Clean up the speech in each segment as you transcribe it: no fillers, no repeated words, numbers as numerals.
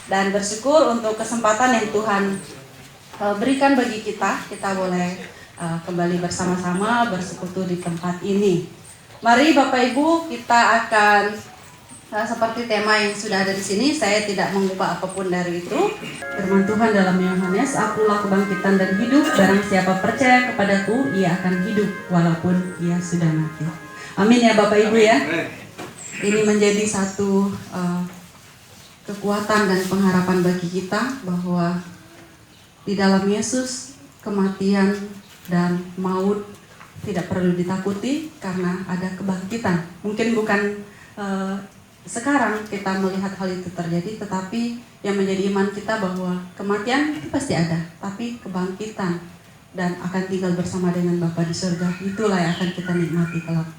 dan bersyukur untuk kesempatan yang Tuhan berikan bagi kita. Kita boleh kembali bersama-sama bersekutu di tempat ini. Mari Bapak Ibu, kita akan seperti tema yang sudah ada di sini. Saya tidak mengubah apapun dari itu. Firman Tuhan dalam Yohanes, "Akulah kebangkitan dan hidup. Barang siapa percaya kepadaku, ia akan hidup walaupun ia sudah mati." Amin ya Bapak Ibu ya. Ini menjadi satu kekuatan dan pengharapan bagi kita bahwa di dalam Yesus kematian dan maut tidak perlu ditakuti karena ada kebangkitan. Mungkin bukan sekarang kita melihat hal itu terjadi, tetapi yang menjadi iman kita bahwa kematian itu pasti ada, tapi kebangkitan dan akan tinggal bersama dengan Bapa di surga, itulah yang akan kita nikmati kelak.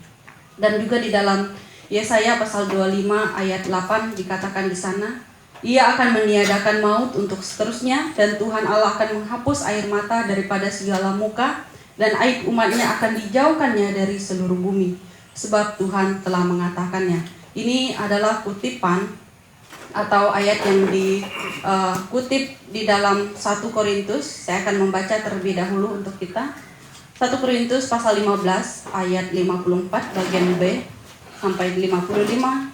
Dan juga di dalam Yesaya pasal 25 ayat 8 dikatakan di sana, "Ia akan meniadakan maut untuk seterusnya, dan Tuhan Allah akan menghapus air mata daripada segala muka, dan aib umatnya akan dijauhkannya dari seluruh bumi, sebab Tuhan telah mengatakannya." Ini adalah kutipan atau ayat yang dikutip di dalam 1 Korintus. Saya akan membaca terlebih dahulu untuk kita. 1 Korintus pasal 15 ayat 54 bagian B sampai 55.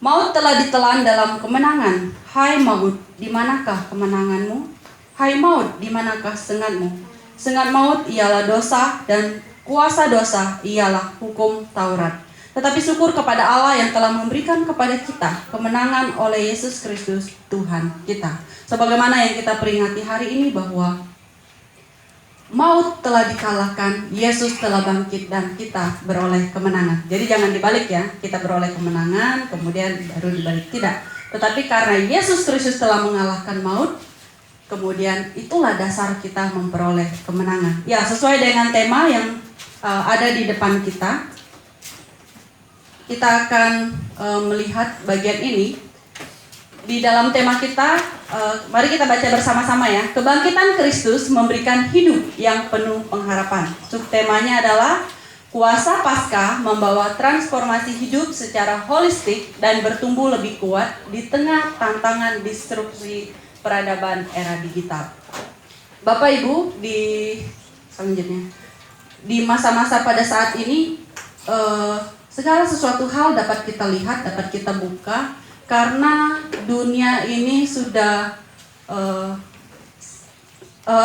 "Maut telah ditelan dalam kemenangan. Hai maut, di manakah kemenanganmu? Hai maut, di manakah sengatmu? Sengat maut ialah dosa, dan kuasa dosa ialah hukum Taurat. Tetapi syukur kepada Allah yang telah memberikan kepada kita kemenangan oleh Yesus Kristus Tuhan kita." Sebagaimana yang kita peringati hari ini bahwa maut telah dikalahkan, Yesus telah bangkit, dan kita beroleh kemenangan. Jadi jangan dibalik ya, kita beroleh kemenangan kemudian baru dibalik, tidak. Tetapi karena Yesus Kristus telah mengalahkan maut, kemudian itulah dasar kita memperoleh kemenangan. Ya, sesuai dengan tema yang ada di depan kita, kita akan melihat bagian ini. Di dalam tema kita, mari kita baca bersama-sama ya. Kebangkitan Kristus memberikan hidup yang penuh pengharapan. Subtemanya adalah kuasa Paskah membawa transformasi hidup secara holistik dan bertumbuh lebih kuat di tengah tantangan disrupsi peradaban era digital. Bapak Ibu, selanjutnya di masa-masa pada saat ini, segala sesuatu hal dapat kita lihat, dapat kita buka, karena dunia ini sudah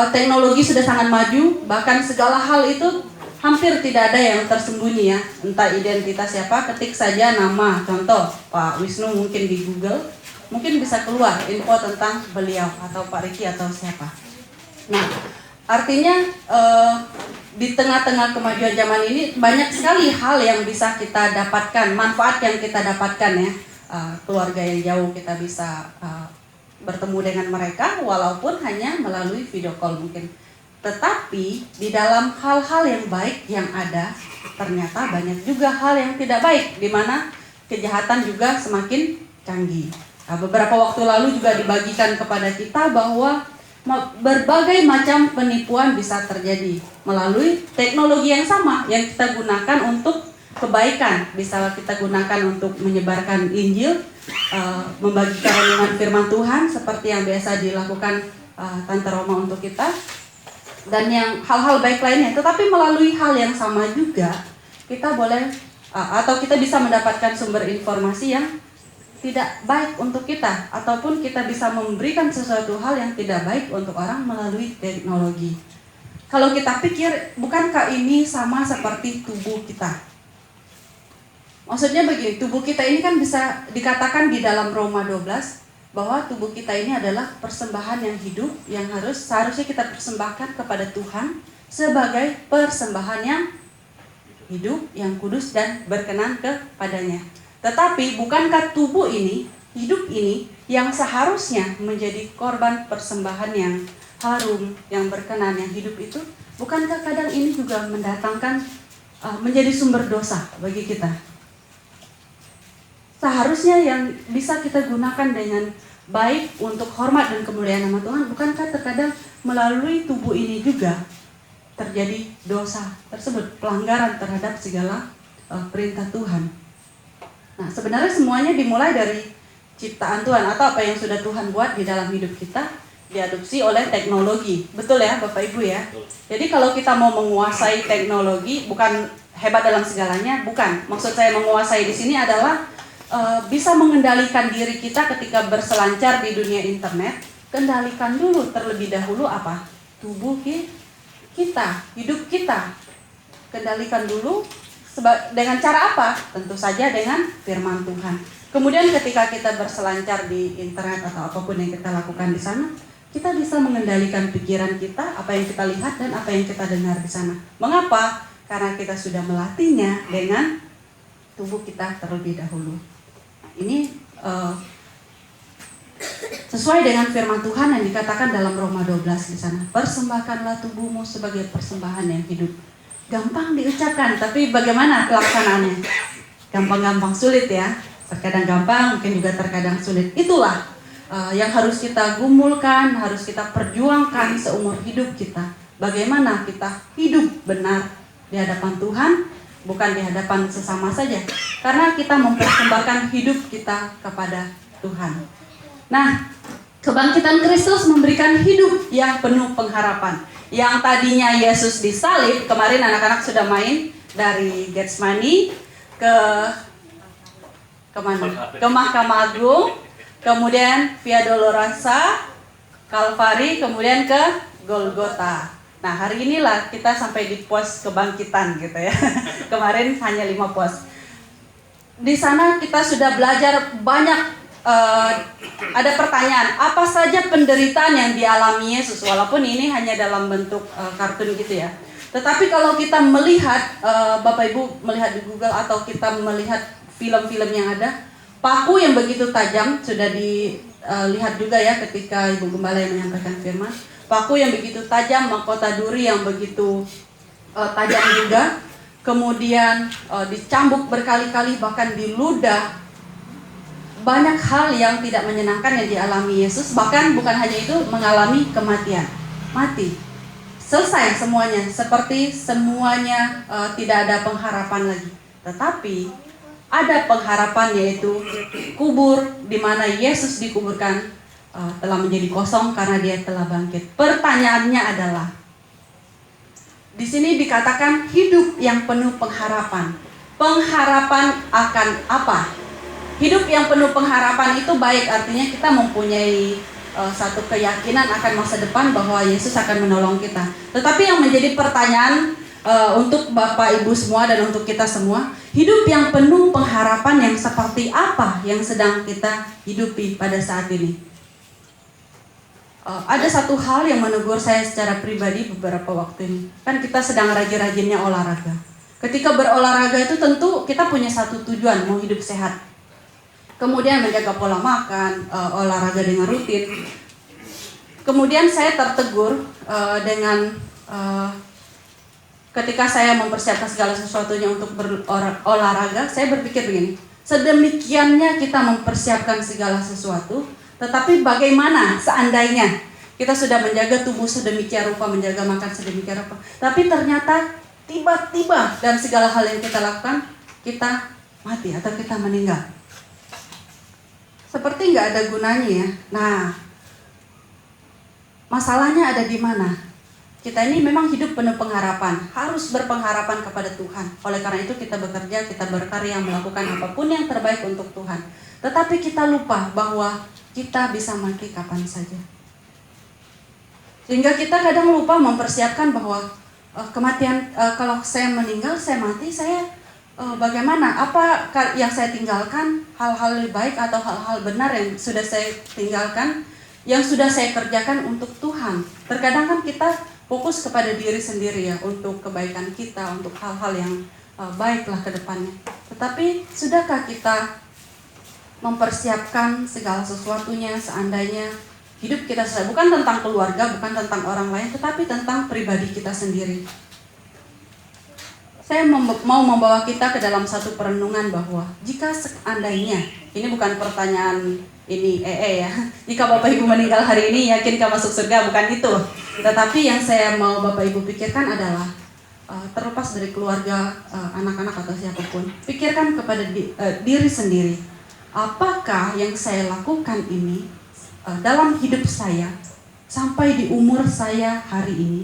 teknologi sudah sangat maju. Bahkan segala hal itu hampir tidak ada yang tersembunyi ya. Entah identitas siapa, ketik saja nama, contoh Pak Wisnu mungkin di Google, mungkin bisa keluar info tentang beliau atau Pak Riki atau siapa. Nah, artinya di tengah-tengah kemajuan zaman ini banyak sekali hal yang bisa kita dapatkan, manfaat yang kita dapatkan ya. Keluarga yang jauh kita bisa bertemu dengan mereka walaupun hanya melalui video call mungkin. Tetapi di dalam hal-hal yang baik yang ada, ternyata banyak juga hal yang tidak baik, di mana kejahatan juga semakin canggih. Beberapa waktu lalu juga dibagikan kepada kita bahwa berbagai macam penipuan bisa terjadi melalui teknologi yang sama yang kita gunakan untuk kebaikan. Bisa kita gunakan untuk menyebarkan Injil, membagikan renungan firman Tuhan seperti yang biasa dilakukan Tante Roma untuk kita, dan yang hal-hal baik lainnya. Tetapi melalui hal yang sama juga kita boleh atau kita bisa mendapatkan sumber informasi yang tidak baik untuk kita, ataupun kita bisa memberikan sesuatu hal yang tidak baik untuk orang melalui teknologi. Kalau kita pikir, bukankah ini sama seperti tubuh kita? Maksudnya begini, tubuh kita ini kan bisa dikatakan di dalam Roma 12 bahwa tubuh kita ini adalah persembahan yang hidup, yang seharusnya kita persembahkan kepada Tuhan sebagai persembahan yang hidup, yang kudus dan berkenan kepadanya. Tetapi bukankah tubuh ini, hidup ini, yang seharusnya menjadi korban persembahan yang harum, yang berkenan, yang hidup itu, bukankah kadang ini juga mendatangkan, menjadi sumber dosa bagi kita? Seharusnya yang bisa kita gunakan dengan baik untuk hormat dan kemuliaan nama Tuhan, bukankah terkadang melalui tubuh ini juga terjadi dosa tersebut, pelanggaran terhadap segala perintah Tuhan? Nah, sebenarnya semuanya dimulai dari ciptaan Tuhan atau apa yang sudah Tuhan buat di dalam hidup kita diadopsi oleh teknologi. Betul ya Bapak Ibu ya? Jadi kalau kita mau menguasai teknologi, bukan hebat dalam segalanya, bukan. Maksud saya menguasai di sini adalah bisa mengendalikan diri kita ketika berselancar di dunia internet. Kendalikan dulu terlebih dahulu apa? Tubuh kita, hidup kita. Kendalikan dulu dengan cara apa? Tentu saja dengan firman Tuhan. Kemudian ketika kita berselancar di internet atau apapun yang kita lakukan di sana, kita bisa mengendalikan pikiran kita, apa yang kita lihat dan apa yang kita dengar di sana. Mengapa? Karena kita sudah melatihnya dengan tubuh kita terlebih dahulu. Ini sesuai dengan firman Tuhan yang dikatakan dalam Roma 12 di sana. Persembahkanlah tubuhmu sebagai persembahan yang hidup. Gampang diucapkan, tapi bagaimana pelaksanaannya? Gampang-gampang sulit ya. Terkadang gampang, mungkin juga terkadang sulit. Itulah yang harus kita gumulkan, harus kita perjuangkan seumur hidup kita. Bagaimana kita hidup benar di hadapan Tuhan, bukan di hadapan sesama saja. Karena kita mempersembahkan hidup kita kepada Tuhan. Nah, kebangkitan Kristus memberikan hidup yang penuh pengharapan. Yang tadinya Yesus disalib, kemarin anak-anak sudah main dari Getsemani ke Mahkamah Agung, kemudian Via Dolorosa, Kalvari, kemudian ke Golgota. Nah, hari inilah kita sampai di pos kebangkitan gitu ya. Kemarin hanya 5 pos. Di sana kita sudah belajar banyak. Ada pertanyaan, apa saja penderitaan yang dialami Yesus, walaupun ini hanya dalam bentuk kartun gitu ya. Tetapi kalau kita melihat, Bapak Ibu melihat di Google atau kita melihat film-film yang ada, paku yang begitu tajam, sudah dilihat juga ya ketika Ibu Gembala yang menyampaikan firman, paku yang begitu tajam, mahkota duri yang begitu tajam juga, kemudian dicambuk berkali-kali, bahkan diludah. Banyak hal yang tidak menyenangkan yang dialami Yesus, bahkan bukan hanya itu, mengalami kematian, mati, selesai semuanya, seperti semuanya tidak ada pengharapan lagi. Tetapi ada pengharapan, yaitu kubur di mana Yesus dikuburkan telah menjadi kosong karena Dia telah bangkit. Pertanyaannya adalah, di sini dikatakan hidup yang penuh pengharapan. Pengharapan akan apa? Hidup yang penuh pengharapan itu baik, artinya kita mempunyai satu keyakinan akan masa depan bahwa Yesus akan menolong kita. Tetapi yang menjadi pertanyaan untuk Bapak Ibu semua dan untuk kita semua, hidup yang penuh pengharapan yang seperti apa yang sedang kita hidupi pada saat ini? Ada satu hal yang menegur saya secara pribadi beberapa waktu ini. Kan kita sedang rajin-rajinnya olahraga. Ketika berolahraga itu tentu kita punya satu tujuan, mau hidup sehat. Kemudian menjaga pola makan, olahraga dengan rutin. Kemudian saya tertegur dengan ketika saya mempersiapkan segala sesuatunya untuk berolahraga, saya berpikir begini, sedemikiannya kita mempersiapkan segala sesuatu, tetapi bagaimana seandainya kita sudah menjaga tubuh sedemikian rupa, menjaga makan sedemikian rupa, tapi ternyata tiba-tiba dan segala hal yang kita lakukan, kita mati atau kita meninggal. Seperti nggak ada gunanya ya. Nah, masalahnya ada di mana? Kita ini memang hidup penuh pengharapan, harus berpengharapan kepada Tuhan. Oleh karena itu kita bekerja, kita berkarya, melakukan apapun yang terbaik untuk Tuhan. Tetapi kita lupa bahwa kita bisa mati kapan saja. Sehingga kita kadang lupa mempersiapkan bahwa kematian, kalau saya meninggal, saya mati, saya bagaimana? Apa yang saya tinggalkan, hal-hal lebih baik atau hal-hal benar yang sudah saya tinggalkan, yang sudah saya kerjakan untuk Tuhan. Terkadang kan kita fokus kepada diri sendiri ya, untuk kebaikan kita, untuk hal-hal yang baiklah ke depannya. Tetapi sudahkah kita mempersiapkan segala sesuatunya seandainya hidup kita selesai? Bukan tentang keluarga, bukan tentang orang lain, tetapi tentang pribadi kita sendiri. Saya mau membawa kita ke dalam satu perenungan bahwa jika seandainya, ini bukan pertanyaan ini ya, jika Bapak Ibu meninggal hari ini yakinkah masuk surga, bukan itu. Tetapi yang saya mau Bapak Ibu pikirkan adalah terlepas dari keluarga, anak-anak atau siapapun, pikirkan kepada diri sendiri. apakah yang saya lakukan ini dalam hidup saya sampai di umur saya hari ini,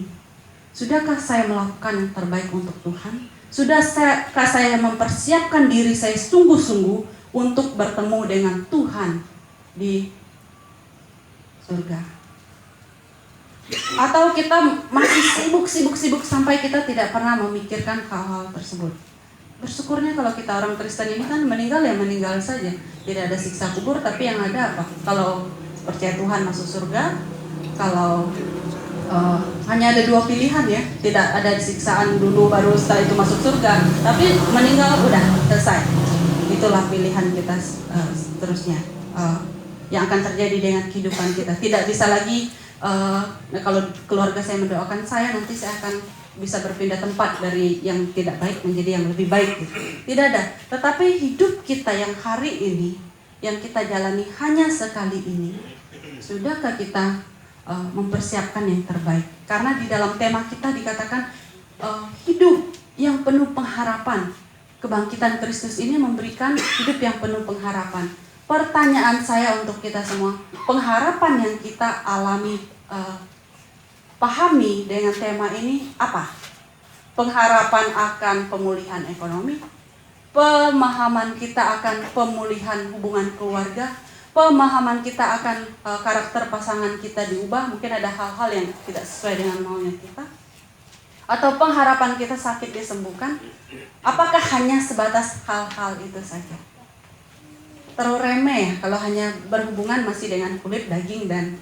sudahkah saya melakukan yang terbaik untuk Tuhan? Sudahkah saya mempersiapkan diri saya sungguh-sungguh untuk bertemu dengan Tuhan di surga? Atau kita masih sibuk sampai kita tidak pernah memikirkan hal-hal tersebut? Bersyukurnya kalau kita orang Kristen ini kan meninggal ya meninggal saja, tidak ada siksa kubur, tapi yang ada apa? Kalau percaya Tuhan masuk surga, kalau hanya ada dua pilihan ya, tidak ada siksaan dulu baru setelah itu masuk surga, tapi meninggal udah selesai. Itulah pilihan kita seterusnya yang akan terjadi dengan kehidupan kita. Tidak bisa lagi kalau keluarga saya mendoakan saya, nanti saya akan bisa berpindah tempat dari yang tidak baik menjadi yang lebih baik gitu. Tidak ada. Tetapi hidup kita yang hari ini, yang kita jalani hanya sekali ini, sudahkah kita mempersiapkan yang terbaik? Karena di dalam tema kita dikatakan hidup yang penuh pengharapan. Kebangkitan Kristus ini memberikan hidup yang penuh pengharapan. Pertanyaan saya untuk kita semua, pengharapan yang kita alami, pahami dengan tema ini apa? Pengharapan akan pemulihan ekonomi, pemahaman kita akan pemulihan hubungan keluarga, pemahaman kita akan karakter pasangan kita diubah, mungkin ada hal-hal yang tidak sesuai dengan maunya kita, atau pengharapan kita sakit disembuhkan. Apakah hanya sebatas hal-hal itu saja? Terlalu remeh ya kalau hanya berhubungan masih dengan kulit, daging, dan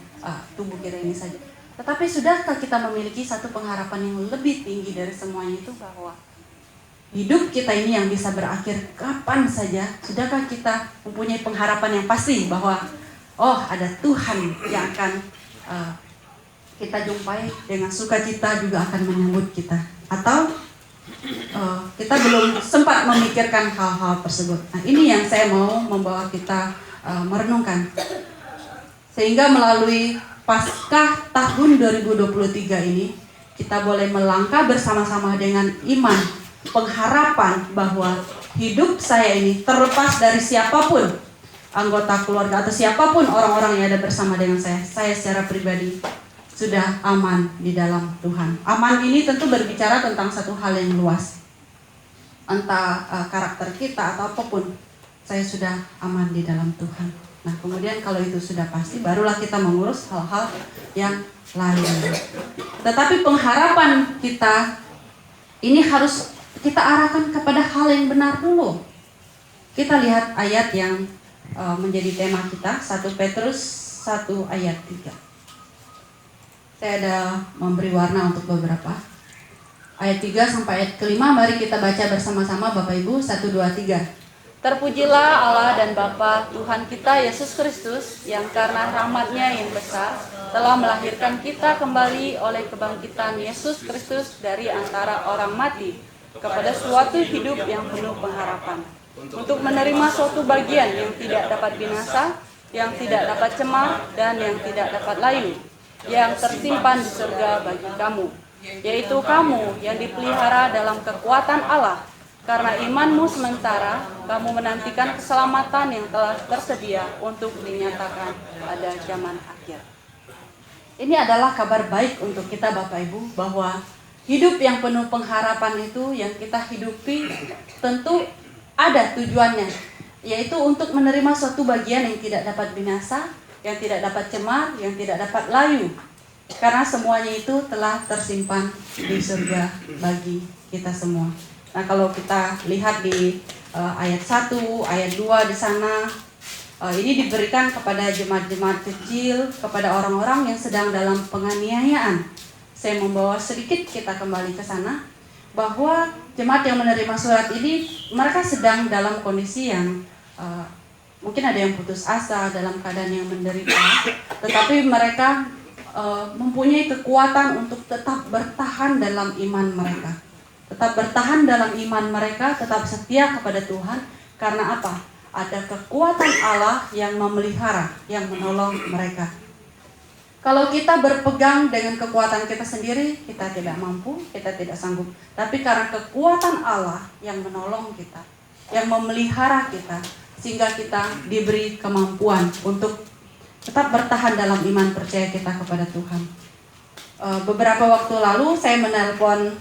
tubuh kita ini saja. Tetapi sudahkah kita memiliki satu pengharapan yang lebih tinggi dari semuanya itu, bahwa hidup kita ini yang bisa berakhir kapan saja? Sudahkah kita mempunyai pengharapan yang pasti bahwa ada Tuhan yang akan kita jumpai dengan sukacita, juga akan menyambut kita? Atau kita belum sempat memikirkan hal-hal tersebut? Nah, ini yang saya mau membawa kita merenungkan, sehingga melalui Paskah tahun 2023 ini kita boleh melangkah bersama-sama dengan iman, pengharapan bahwa hidup saya ini terlepas dari siapapun anggota keluarga atau siapapun orang-orang yang ada bersama dengan saya secara pribadi sudah aman di dalam Tuhan. Aman ini tentu berbicara tentang satu hal yang luas, entah karakter kita atau apapun. Saya sudah aman di dalam Tuhan. Nah, kemudian kalau itu sudah pasti, barulah kita mengurus hal-hal yang lain. Tetapi pengharapan kita ini harus kita arahkan kepada hal yang benar dulu. Kita lihat ayat yang menjadi tema kita, 1 Petrus 1 ayat 3. Saya ada memberi warna untuk beberapa. Ayat 3 sampai ayat kelima, mari kita baca bersama-sama Bapak Ibu, 1, 2, 3. Terpujilah Allah dan Bapa Tuhan kita Yesus Kristus, yang karena rahmat-Nya yang besar telah melahirkan kita kembali oleh kebangkitan Yesus Kristus dari antara orang mati kepada suatu hidup yang penuh pengharapan, untuk menerima suatu bagian yang tidak dapat binasa, yang tidak dapat cemar, dan yang tidak dapat layu, yang tersimpan di surga bagi kamu, yaitu kamu yang dipelihara dalam kekuatan Allah. Karena imanmu sementara, kamu menantikan keselamatan yang telah tersedia untuk dinyatakan pada zaman akhir. Ini adalah kabar baik untuk kita Bapak Ibu, bahwa hidup yang penuh pengharapan itu yang kita hidupi tentu ada tujuannya, yaitu untuk menerima suatu bagian yang tidak dapat binasa, yang tidak dapat cemar, yang tidak dapat layu. Karena semuanya itu telah tersimpan di surga bagi kita semua. Nah, kalau kita lihat di ayat 1, ayat 2 di sana, ini diberikan kepada jemaat-jemaat kecil, kepada orang-orang yang sedang dalam penganiayaan. Saya membawa sedikit kita kembali ke sana, bahwa jemaat yang menerima surat ini, mereka sedang dalam kondisi yang mungkin ada yang putus asa, dalam keadaan yang menderita, tetapi mereka mempunyai kekuatan untuk tetap bertahan dalam iman mereka. Tetap bertahan dalam iman mereka, tetap setia kepada Tuhan. Karena apa? Ada kekuatan Allah yang memelihara, yang menolong mereka. Kalau kita berpegang dengan kekuatan kita sendiri, kita tidak mampu, kita tidak sanggup. Tapi karena kekuatan Allah yang menolong kita, yang memelihara kita, sehingga kita diberi kemampuan untuk tetap bertahan dalam iman percaya kita kepada Tuhan. Beberapa waktu lalu saya menelpon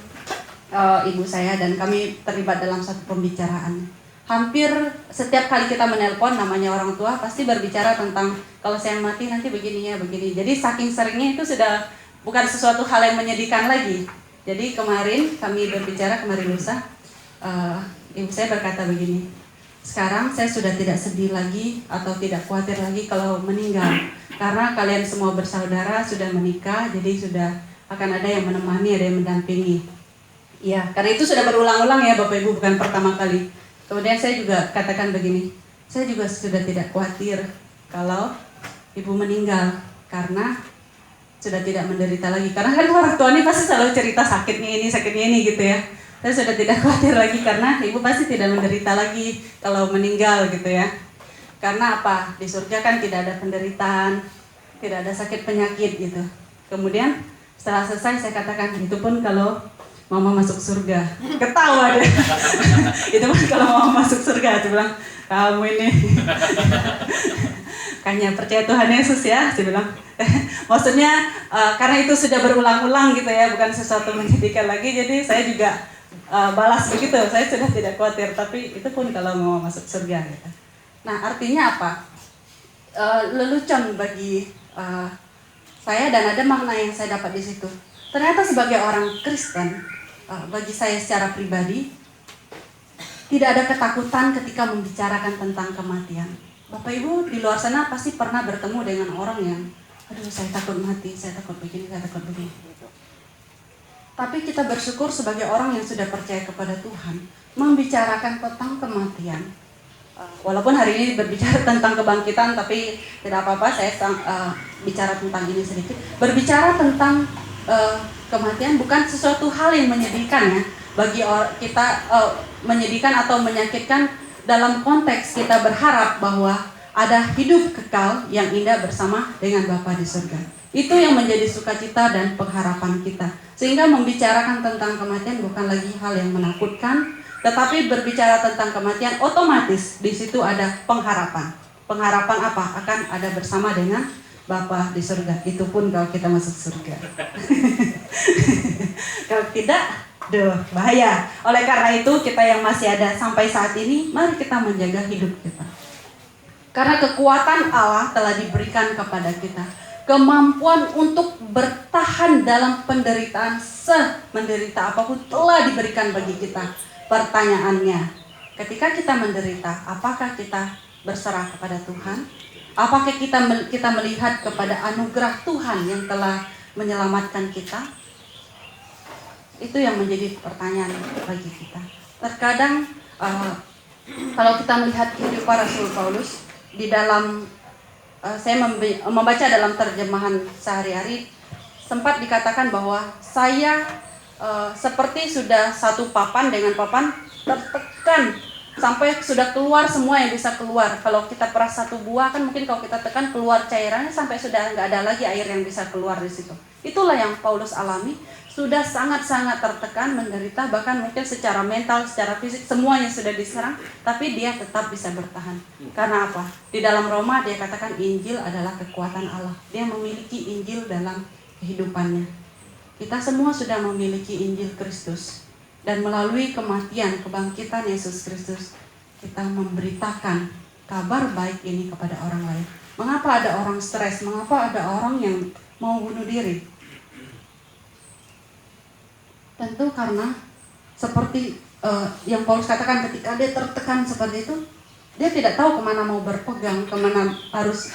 ibu saya dan kami terlibat dalam satu pembicaraan. Hampir setiap kali kita menelpon, namanya orang tua pasti berbicara tentang kalau saya mati nanti begini ya begini. Jadi saking seringnya itu sudah bukan sesuatu hal yang menyedihkan lagi. Jadi kemarin kami berbicara, kemarin lusa, ibu saya berkata begini, sekarang saya sudah tidak sedih lagi atau tidak khawatir lagi kalau meninggal, karena kalian semua bersaudara sudah menikah, jadi sudah akan ada yang menemani, ada yang mendampingi. Ya, karena itu sudah berulang-ulang ya Bapak Ibu, bukan pertama kali. Kemudian saya juga katakan begini, saya juga sudah tidak khawatir kalau ibu meninggal karena sudah tidak menderita lagi. Karena kan orang tua ini pasti selalu cerita sakitnya ini gitu ya. Saya sudah tidak khawatir lagi karena ibu pasti tidak menderita lagi kalau meninggal gitu ya. Karena apa? Di surga kan tidak ada penderitaan, tidak ada sakit penyakit gitu. Kemudian setelah selesai saya katakan, itu pun kalau Mama masuk surga. Ketawa deh. Itu pun kalau Mama masuk surga, saya bilang, kamu ini kayaknya percaya Tuhan Yesus ya, saya bilang. Maksudnya karena itu sudah berulang-ulang gitu ya, bukan sesuatu menyedihkan lagi, jadi saya juga balas begitu. Saya sudah tidak khawatir, tapi itu pun kalau mau masuk surga gitu. Nah, artinya apa? Lelucon bagi saya, dan ada makna yang saya dapat di situ. Ternyata sebagai orang Kristen, bagi saya secara pribadi, tidak ada ketakutan ketika membicarakan tentang kematian. Bapak Ibu di luar sana pasti pernah bertemu dengan orang yang, aduh saya takut mati, saya takut begini, saya takut begini. Tapi kita bersyukur sebagai orang yang sudah percaya kepada Tuhan, membicarakan tentang kematian. Walaupun hari ini berbicara tentang kebangkitan, tapi tidak apa-apa, saya bicara tentang ini sedikit. Berbicara tentang kematian bukan sesuatu hal yang menyedihkan ya bagi kita, menyedihkan atau menyakitkan dalam konteks kita berharap bahwa ada hidup kekal yang indah bersama dengan Bapa di surga. Itu yang menjadi sukacita dan pengharapan kita. Sehingga membicarakan tentang kematian bukan lagi hal yang menakutkan, tetapi berbicara tentang kematian otomatis di situ ada pengharapan. Pengharapan apa? Akan ada bersama dengan Bapa di surga. Itu pun kalau kita masuk surga. Kalau tidak, bahaya. Oleh karena itu kita yang masih ada sampai saat ini, mari kita menjaga hidup kita. Karena kekuatan Allah telah diberikan kepada kita. Kemampuan untuk bertahan dalam penderitaan, semenderita apapun telah diberikan bagi kita. Pertanyaannya, ketika kita menderita, apakah kita berserah kepada Tuhan? Apakah kita melihat kepada anugerah Tuhan yang telah menyelamatkan kita? Itu yang menjadi pertanyaan bagi kita. Terkadang kalau kita melihat kehidupan Rasul Paulus di dalam, saya membaca dalam terjemahan sehari-hari, sempat dikatakan bahwa saya seperti sudah satu papan dengan papan tertekan sampai sudah keluar semua yang bisa keluar. Kalau kita peras satu buah kan mungkin kalau kita tekan keluar cairannya sampai sudah nggak ada lagi air yang bisa keluar di situ. Itulah yang Paulus alami. Sudah sangat-sangat tertekan, menderita, bahkan mungkin secara mental, secara fisik semuanya sudah diserang, tapi dia tetap bisa bertahan. Karena apa? Di dalam Roma dia katakan Injil adalah kekuatan Allah. Dia memiliki Injil dalam kehidupannya. Kita semua sudah memiliki Injil Kristus. Dan melalui kematian, kebangkitan Yesus Kristus, kita memberitakan kabar baik ini kepada orang lain. Mengapa ada orang stres? Mengapa ada orang yang mau bunuh diri? Tentu karena seperti yang Paulus katakan, ketika dia tertekan seperti itu, dia tidak tahu kemana mau berpegang, kemana harus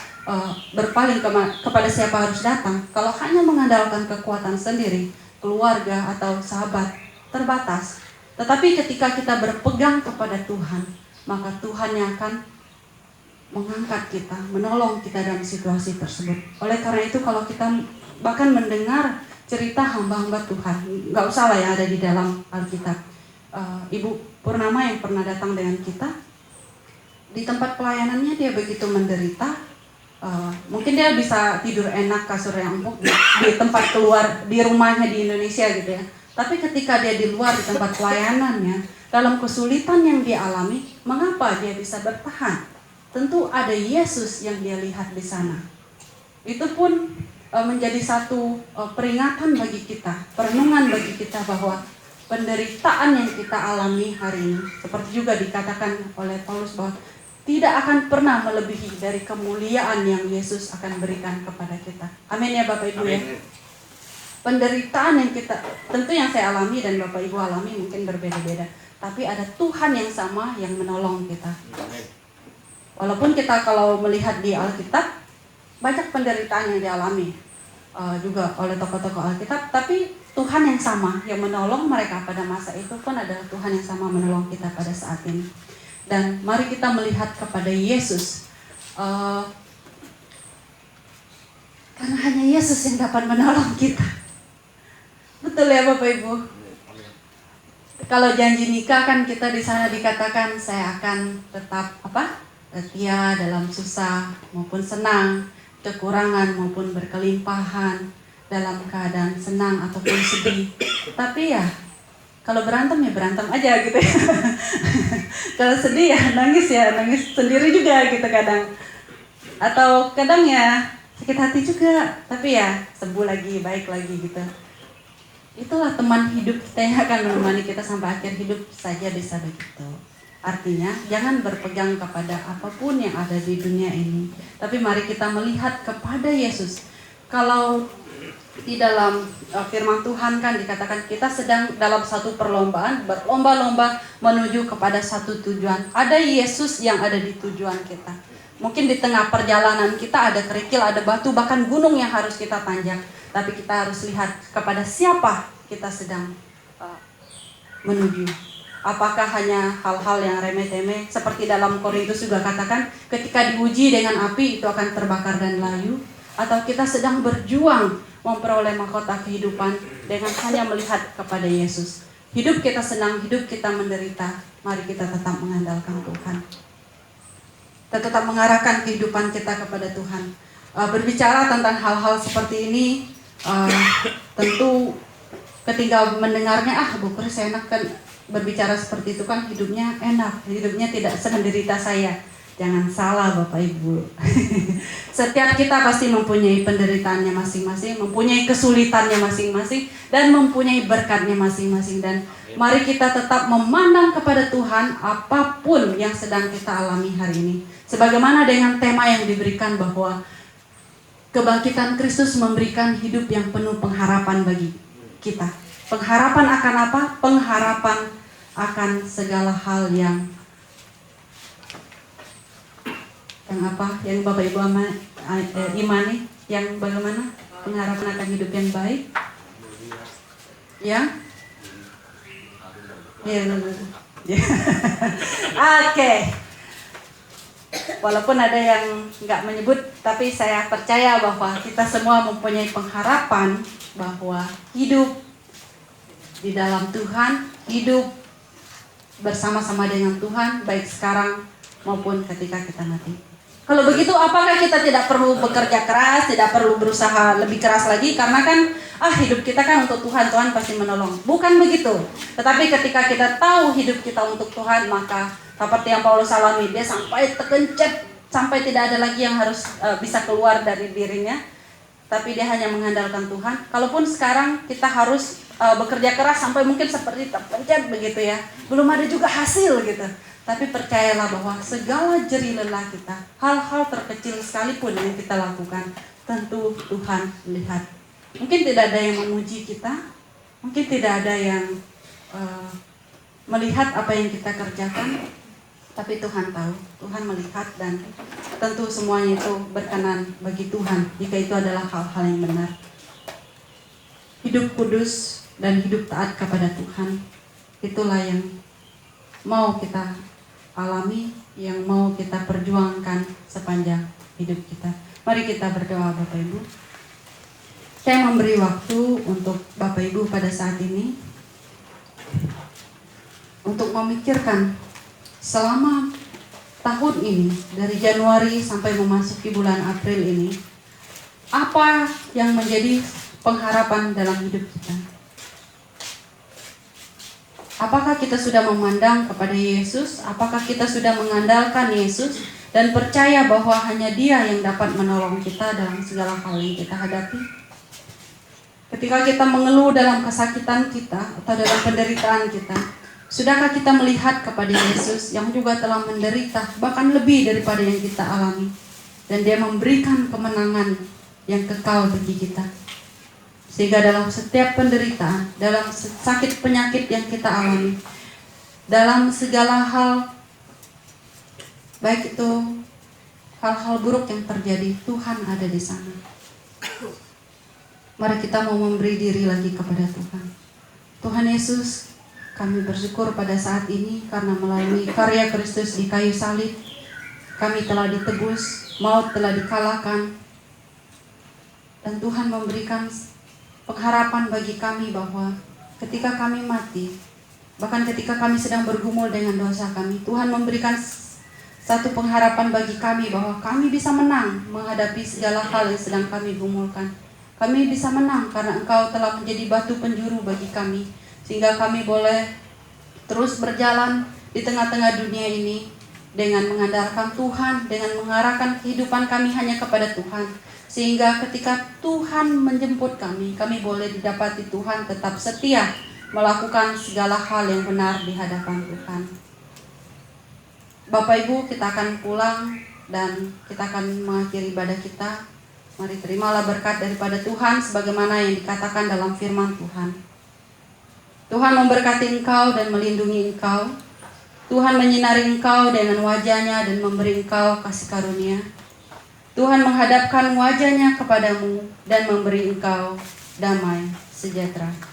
berpaling, kepada siapa harus datang. Kalau hanya mengandalkan kekuatan sendiri, keluarga atau sahabat, terbatas. Tetapi ketika kita berpegang kepada Tuhan, maka Tuhan yang akan mengangkat kita, menolong kita dalam situasi tersebut. Oleh karena itu kalau kita bahkan mendengar cerita hamba-hamba Tuhan, nggak usah lah yang ada di dalam Alkitab. Ibu Purnama yang pernah datang dengan kita, di tempat pelayanannya dia begitu menderita. Mungkin dia bisa tidur enak, kasur yang empuk di tempat keluar, di rumahnya di Indonesia gitu ya. Tapi ketika dia di luar, di tempat pelayanannya, dalam kesulitan yang dia alami, mengapa dia bisa bertahan? tentu ada Yesus yang dia lihat di sana. Itu pun menjadi satu peringatan bagi kita, perenungan bagi kita bahwa penderitaan yang kita alami hari ini, seperti juga dikatakan oleh Paulus bahwa tidak akan pernah melebihi dari kemuliaan yang Yesus akan berikan kepada kita. Amin ya Bapak Ibu ya. Penderitaan yang kita, tentu yang saya alami dan Bapak Ibu alami mungkin berbeda-beda, tapi ada Tuhan yang sama yang menolong kita. Walaupun kita kalau melihat di Alkitab banyak penderitaan yang dialami juga oleh tokoh-tokoh Alkitab, tapi Tuhan yang sama yang menolong mereka pada masa itu pun adalah Tuhan yang sama menolong kita pada saat ini. Dan mari kita melihat kepada Yesus, karena hanya Yesus yang dapat menolong kita. Betul ya Bapak Ibu? Kalau janji nikah kan kita di sana dikatakan saya akan tetap setia dalam susah maupun senang, kekurangan maupun berkelimpahan, dalam keadaan senang ataupun sedih. Tapi ya kalau berantem ya berantem aja gitu ya. Kalau sedih ya nangis sendiri juga gitu kadang. Atau kadang ya sakit hati juga, tapi ya sembuh lagi, baik lagi gitu. Itulah teman hidup kita yang akan menemani kita sampai akhir hidup saja bisa begitu. Artinya jangan berpegang kepada apapun yang ada di dunia ini, tapi mari kita melihat kepada Yesus. Kalau di dalam firman Tuhan kan dikatakan kita sedang dalam satu perlombaan, berlomba-lomba menuju kepada satu tujuan. Ada Yesus yang ada di tujuan kita. Mungkin di tengah perjalanan kita ada kerikil, ada batu, bahkan gunung yang harus kita tanjak. Tapi kita harus lihat kepada siapa kita sedang menuju. Apakah hanya hal-hal yang remeh-temeh, seperti dalam Korintus juga katakan, ketika diuji dengan api itu akan terbakar dan layu. Atau kita sedang berjuang memperoleh mahkota kehidupan dengan hanya melihat kepada Yesus. Hidup kita senang, hidup kita menderita, mari kita tetap mengandalkan Tuhan. Kita tetap mengarahkan kehidupan kita kepada Tuhan. Berbicara tentang hal-hal seperti ini, tentu ketika mendengarnya, Bu Kris enak kan berbicara seperti itu kan, hidupnya enak, hidupnya tidak semenderita saya. Jangan salah Bapak Ibu. Setiap kita pasti mempunyai penderitaannya masing-masing, mempunyai kesulitannya masing-masing, dan mempunyai berkatnya masing-masing. Dan mari kita tetap memandang kepada Tuhan apapun yang sedang kita alami hari ini. Sebagaimana dengan tema yang diberikan bahwa kebangkitan Kristus memberikan hidup yang penuh pengharapan bagi kita. Pengharapan akan apa? Pengharapan akan segala hal yang apa? Yang Bapak Ibu imani, yang bagaimana? Pengharapan akan hidup yang baik. Ya? Ya. Oke. Walaupun ada yang nggak menyebut, tapi saya percaya bahwa kita semua mempunyai pengharapan bahwa hidup di dalam Tuhan, hidup bersama-sama dengan Tuhan, baik sekarang maupun ketika kita mati. Kalau begitu, apakah kita tidak perlu bekerja keras, tidak perlu berusaha lebih keras lagi? Karena kan, hidup kita kan untuk Tuhan, Tuhan pasti menolong. Bukan begitu. Tetapi ketika kita tahu hidup kita untuk Tuhan, maka seperti yang Paulus alami, dia sampai terkencet, sampai tidak ada lagi yang harus bisa keluar dari dirinya. Tapi dia hanya mengandalkan Tuhan. Kalaupun sekarang kita harus bekerja keras sampai mungkin seperti terpencet begitu ya, belum ada juga hasil gitu. Tapi percayalah bahwa segala jerih lelah kita, hal-hal terkecil sekalipun yang kita lakukan, tentu Tuhan lihat. Mungkin tidak ada yang memuji kita, mungkin tidak ada yang melihat apa yang kita kerjakan, tapi Tuhan tahu, Tuhan melihat, dan tentu semuanya itu berkenan bagi Tuhan jika itu adalah hal-hal yang benar. Hidup kudus dan hidup taat kepada Tuhan, itulah yang mau kita alami, yang mau kita perjuangkan sepanjang hidup kita. Mari kita berdoa Bapak Ibu. Saya memberi waktu untuk Bapak Ibu pada saat ini untuk memikirkan selama tahun ini, dari Januari sampai memasuki bulan April ini, apa yang menjadi pengharapan dalam hidup kita. Apakah kita sudah memandang kepada Yesus? Apakah kita sudah mengandalkan Yesus? dan percaya bahwa hanya Dia yang dapat menolong kita dalam segala hal yang kita hadapi. Ketika kita mengeluh dalam kesakitan kita atau dalam penderitaan kita, sudahkah kita melihat kepada Yesus yang juga telah menderita bahkan lebih daripada yang kita alami, dan Dia memberikan kemenangan yang kekal bagi kita. Sehingga dalam setiap penderitaan, dalam sakit penyakit yang kita alami, dalam segala hal, baik itu hal-hal buruk yang terjadi, Tuhan ada di sana. Mari kita mau memberi diri lagi kepada Tuhan. Tuhan Yesus, kami bersyukur pada saat ini karena melalui karya Kristus di kayu salib, kami telah ditebus, maut telah dikalahkan, dan Tuhan memberikan pengharapan bagi kami bahwa ketika kami mati, bahkan ketika kami sedang bergumul dengan dosa kami, Tuhan memberikan satu pengharapan bagi kami bahwa kami bisa menang menghadapi segala hal yang sedang kami gumulkan. Kami bisa menang karena Engkau telah menjadi batu penjuru bagi kami, sehingga kami boleh terus berjalan di tengah-tengah dunia ini dengan mengandalkan Tuhan, dengan mengarahkan kehidupan kami hanya kepada Tuhan. Sehingga ketika Tuhan menjemput kami, kami boleh didapati Tuhan tetap setia melakukan segala hal yang benar di hadapan Tuhan. Bapak Ibu, kita akan pulang dan kita akan mengakhiri ibadah kita. Mari terimalah berkat daripada Tuhan sebagaimana yang dikatakan dalam firman Tuhan. Tuhan memberkati engkau dan melindungi engkau. Tuhan menyinari engkau dengan wajah-Nya dan memberi engkau kasih karunia. Tuhan menghadapkan wajah-Nya kepadamu dan memberi engkau damai sejahtera.